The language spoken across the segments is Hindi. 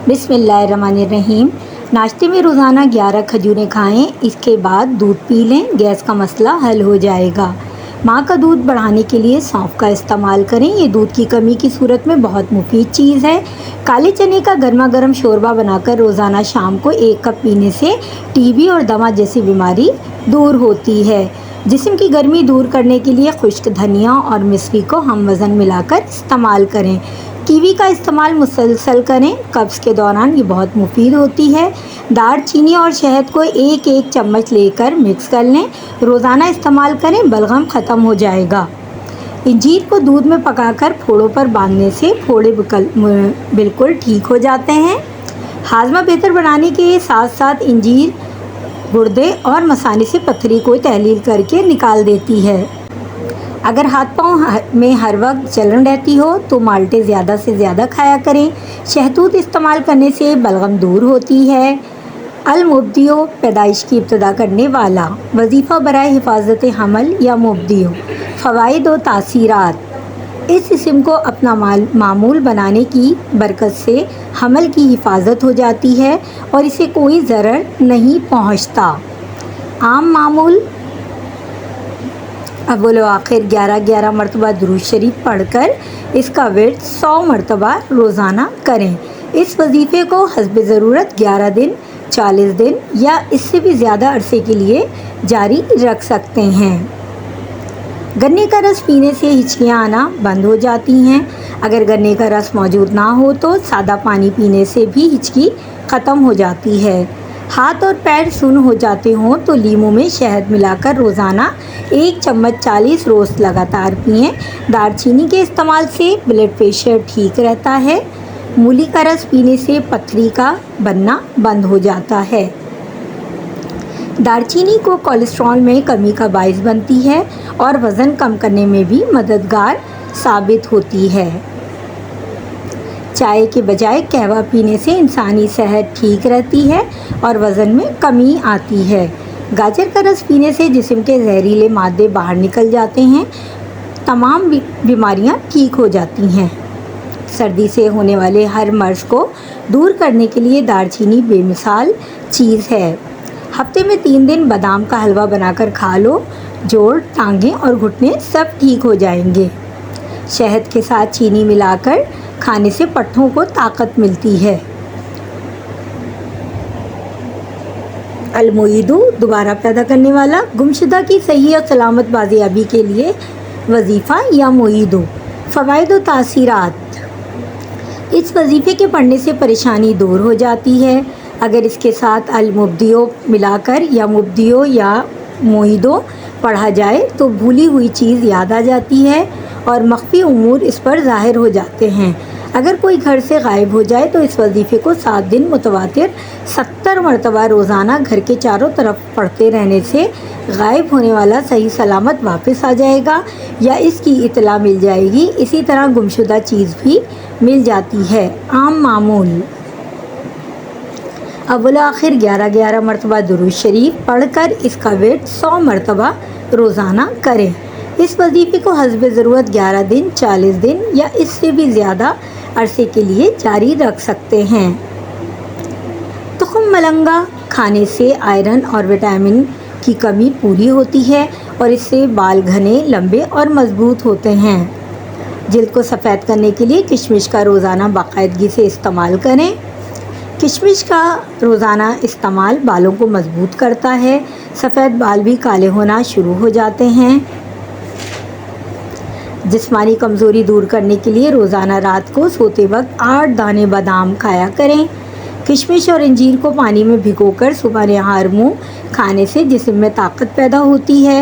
बिस्मिल्लाहिर्रहमानिर्रहीम। नाश्ते में रोज़ाना 11 खजूरें खाएं, इसके बाद दूध पी लें, गैस का मसला हल हो जाएगा। माँ का दूध बढ़ाने के लिए सौंफ का इस्तेमाल करें, ये दूध की कमी की सूरत में बहुत मुफीद चीज़ है। काले चने का गर्मा गर्म शोरबा बनाकर रोज़ाना शाम को 1 कप पीने से टीबी और दमा जैसी बीमारी दूर होती है। जिस्म की गर्मी दूर करने के लिए खुश्क धनिया और मिश्री को हम वज़न मिलाकर इस्तेमाल करें। कीवी का इस्तेमाल मुसलसल करें, कब्ज़ के दौरान ये बहुत मुफीद होती है। दालचीनी और शहद को एक एक चम्मच लेकर मिक्स कर लें, रोज़ाना इस्तेमाल करें, बलगम ख़त्म हो जाएगा। इंजीर को दूध में पकाकर फोड़ों पर बांधने से फोड़े बिल्कुल ठीक हो जाते हैं। हाजमा बेहतर बनाने के साथ साथ इंजीर गुर्दे और मसाने से पथरी को तहलील करके निकाल देती है। अगर हाथ पाँव में हर वक्त जलन रहती हो तो माल्टे ज़्यादा से ज़्यादा खाया करें। शहतूत इस्तेमाल करने से बलगम दूर होती है। अल-मुब्दियो पैदाइश की इब्तदा करने वाला, वजीफ़ा बराए हिफाजत हमल या मुब्दियो, फ़वाइद व तासीरात। इस इस्म को अपना मामूल बनाने की बरकत से हमल की हिफाजत हो जाती है और इसे कोई ज़रर नहीं पहुँचता। आम मामूल अव्वल व आखिर 11-11 मरतबा दुरूद शरीफ पढ़कर इसका विर्द 100 मरतबा रोज़ाना करें। इस वजीफ़े को हस्ब ज़रूरत 11 दिन, 40 दिन या इससे भी ज़्यादा अरसे के लिए जारी रख सकते हैं। गन्ने का रस पीने से हिचकियाँ आना बंद हो जाती हैं। अगर गन्ने का रस मौजूद ना हो तो सादा पानी पीने से भी हिचकी ख़त्म हो जाती है। हाथ और पैर सुन्न हो जाते हों तो लीमू में शहद मिलाकर रोज़ाना 1 चम्मच 40 रोज़ लगातार पिएं। दालचीनी के इस्तेमाल से ब्लड प्रेशर ठीक रहता है। मूली का रस पीने से पथरी का बनना बंद हो जाता है। दालचीनी को कोलेस्ट्रॉल में कमी का बाइस बनती है और वज़न कम करने में भी मददगार साबित होती है। चाय के बजाय कहवा पीने से इंसानी सेहत ठीक रहती है और वज़न में कमी आती है। गाजर का रस पीने से जिस्म के जहरीले मादे बाहर निकल जाते हैं, तमाम बीमारियां ठीक हो जाती हैं। सर्दी से होने वाले हर मर्ज़ को दूर करने के लिए दालचीनी बेमिसाल चीज़ है। हफ्ते में 3 दिन बादाम का हलवा बनाकर खा लो, जोड़, टांगें और घुटने सब ठीक हो जाएंगे। शहद के साथ चीनी मिलाकर खाने से पट्ठों को ताकत मिलती है। अल-मुईदू दोबारा पैदा करने वाला, गुमशुदा की सही और सलामत बाजियाबी के लिए वजीफ़ा या मुईदू, फ़वाइद व तासीरात। इस वजीफ़े के पढ़ने से परेशानी दूर हो जाती है। अगर इसके साथ अल-मुब्दियो मिलाकर या मुब्दियो या मुईदो पढ़ा जाए तो भूली हुई चीज़ याद आ जाती है और मख्फी उमूर इस पर ज़ाहिर हो जाते हैं। अगर कोई घर से गायब हो जाए तो इस वजीफ़े को 7 दिन मुतवातिर 70 मरतबा रोज़ाना घर के चारों तरफ पढ़ते रहने से गायब होने वाला सही सलामत वापस आ जाएगा या इसकी इत्तला मिल जाएगी। इसी तरह गुमशुदा चीज़ भी मिल जाती है। आम मामूल अव्वल आखिर 11-11 मरतबा दुरूद शरीफ पढ़कर इसका विर्द 100 मरतबा रोज़ाना करें। इस वजीफ़े को हस्ब ज़रूरत 11 दिन, 40 दिन या इससे भी ज़्यादा अरसे के लिए जारी रख सकते हैं। तुख़्म मलंगा खाने से आयरन और विटामिन की कमी पूरी होती है और इससे बाल घने, लंबे और मज़बूत होते हैं। जिल्द को सफ़ेद करने के लिए किशमिश का रोज़ाना बाकायदगी से इस्तेमाल करें। किशमिश का रोज़ाना इस्तेमाल बालों को मजबूत करता है। सफ़ेद बाल भी काले होना शुरू हो जाते हैं। जिस्मानी कमज़ोरी दूर करने के लिए रोज़ाना रात को सोते वक्त 8 दाने बादाम खाया करें। किशमिश और अंजीर को पानी में भिगोकर सुबह नहार मुँह खाने से जिस्म में ताकत पैदा होती है।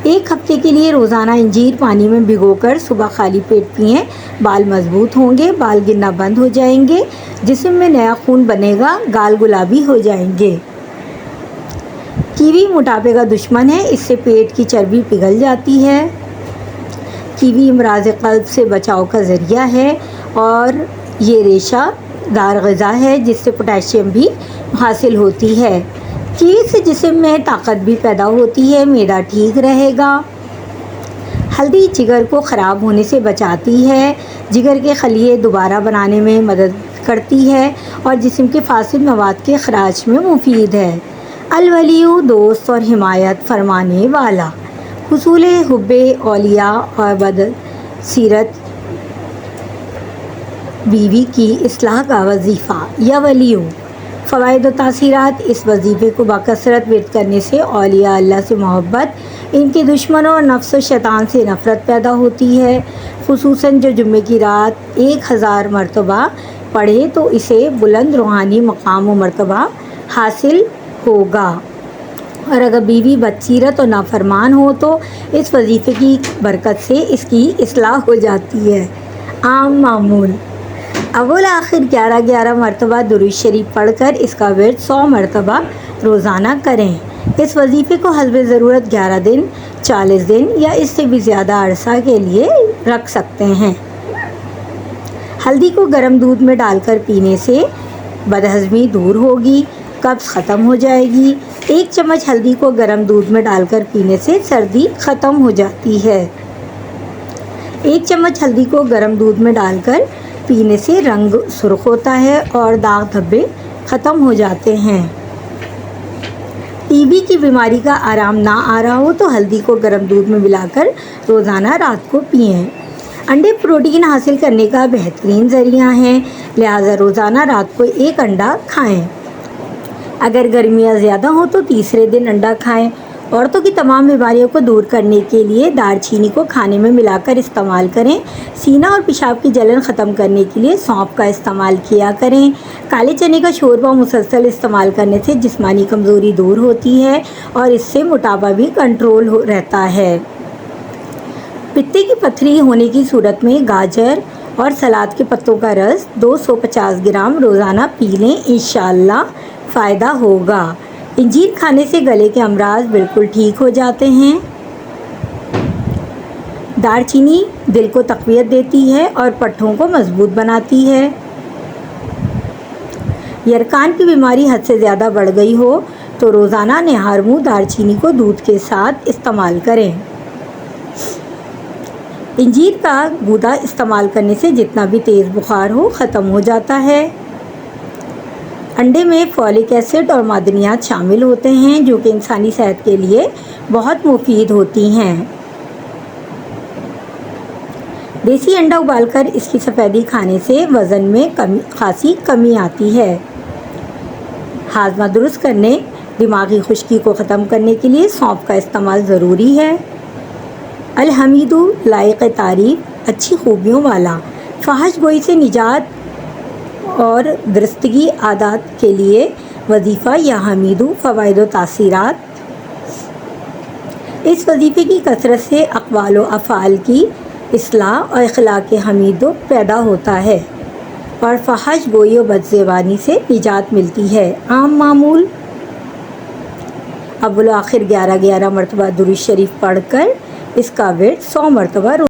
1 हफ्ते के लिए रोज़ाना अंजीर पानी में भिगोकर सुबह खाली पेट पिएं। बाल मजबूत होंगे, बाल गिरना बंद हो जाएंगे, जिस्म में नया खून बनेगा, गाल गुलाबी हो जाएंगे। कीवी मोटापे का दुश्मन है, इससे पेट की चर्बी पिघल जाती है। कीवी अमराज़ क़ल्ब से बचाव का ज़रिया है और ये रेशादार ग़िज़ा है जिससे पोटेशियम भी हासिल होती है। कीवी से जिस्म में ताकत भी पैदा होती है, मैदा ठीक रहेगा। हल्दी जिगर को ख़राब होने से बचाती है। जिगर के खलिए दोबारा बनाने में मदद करती है और जिस्म के फासिद मवाद के अखराज में मुफीद है। अलवलियु दोस्त और हिमायत फरमाने वाला, हुसूल हुब्बे औलिया और बद सीरत बीवी की इस्लाह का वजीफ़ा या वलियु। फ़वाइद व तासीरात, इस वजीफ़े को बाकसरत विर्द करने से औलिया अल्लाह से मोहब्बत, इनके दुश्मनों और नफ्स व शैतान से नफ़रत पैदा होती है। खुसूसन जो जुम्मे की रात 1000 मरतबा पढ़े तो इसे बुलंद रूहानी मकाम व मरतबा हासिल होगा, और अगर बीवी बदसीरत और नाफरमान हो तो इस वजीफ़े की बरकत से इसकी इस्लाह हो जाती है। आम मामूल, अव्वल आखिर 11 मरतबा दुरूद शरीफ पढ़कर इसका विर्द 100 मरतबा रोज़ाना करें। इस वजीफ़े को हस्ब ज़रूरत 11 दिन, 40 दिन या इससे भी ज़्यादा अरसा के लिए रख सकते हैं। हल्दी को गर्म दूध में डालकर पीने से बदहज़मी दूर होगी, कब्ज़ ख़त्म हो जाएगी। 1 चम्मच हल्दी को गर्म दूध में डालकर पीने से सर्दी ख़त्म हो जाती है। 1 चम्मच हल्दी को गर्म दूध में डालकर पीने से रंग सुर्ख होता है और दाग धब्बे ख़त्म हो जाते हैं। टीबी की बीमारी का आराम ना आ रहा हो तो हल्दी को गर्म दूध में मिलाकर रोज़ाना रात को पिएं। अंडे प्रोटीन हासिल करने का बेहतरीन ज़रिया हैं, लिहाजा रोज़ाना रात को 1 अंडा खाएं। अगर गर्मियाँ ज़्यादा हों तो तीसरे दिन अंडा खाएं। औरतों की तमाम बीमारियों को दूर करने के लिए दालचीनी को खाने में मिलाकर इस्तेमाल करें। सीना और पेशाब की जलन ख़त्म करने के लिए सौंफ का इस्तेमाल किया करें। काले चने का शोरबा मुसलसल इस्तेमाल करने से जिस्मानी कमज़ोरी दूर होती है और इससे मोटापा भी कंट्रोल रहता है। पित्ते की पथरी होने की सूरत में गाजर और सलाद के पत्तों का रस 250 ग्राम रोज़ाना पी लें, इंशाअल्लाह फ़ायदा होगा। इंजीर खाने से गले के अमराज बिल्कुल ठीक हो जाते हैं। दालचीनी दिल को तक़वियत देती है और पट्ठों को मजबूत बनाती है। यरकान की बीमारी हद से ज़्यादा बढ़ गई हो तो रोज़ाना निहार मुँह दालचीनी को दूध के साथ इस्तेमाल करें। इंजीर का गूदा इस्तेमाल करने से जितना भी तेज़ बुखार हो ख़त्म हो जाता है। अंडे में फॉलिक एसिड और मादनियात शामिल होते हैं जो कि इंसानी सेहत के लिए बहुत मुफीद होती हैं। देसी अंडा उबालकर इसकी सफ़ेदी खाने से वज़न में खासी कमी आती है। हाजमा दुरुस्त करने, दिमागी खुश्की को ख़त्म करने के लिए सौंफ का इस्तेमाल ज़रूरी है। अल-हमीदु लायक तारीफ़, अच्छी खूबियों वाला, फ़ाहिश गोई से निजात और दुरुस्तगी आदात के लिए वजीफ़ा या हमीदु। फ़वाइद व तासीरात, इस वजीफ़े की कसरत से अक़वाल व अफ़आल की इस्लाह और अखलाक़ हमीदो पैदा होता है और फ़ाहिश गोई व बदज़बानी से निजात मिलती है। आम मामूल, अव्वल आखिर 11 मरतबा दुरूद शरीफ पढ़कर इसका विर्द 100 मरतबा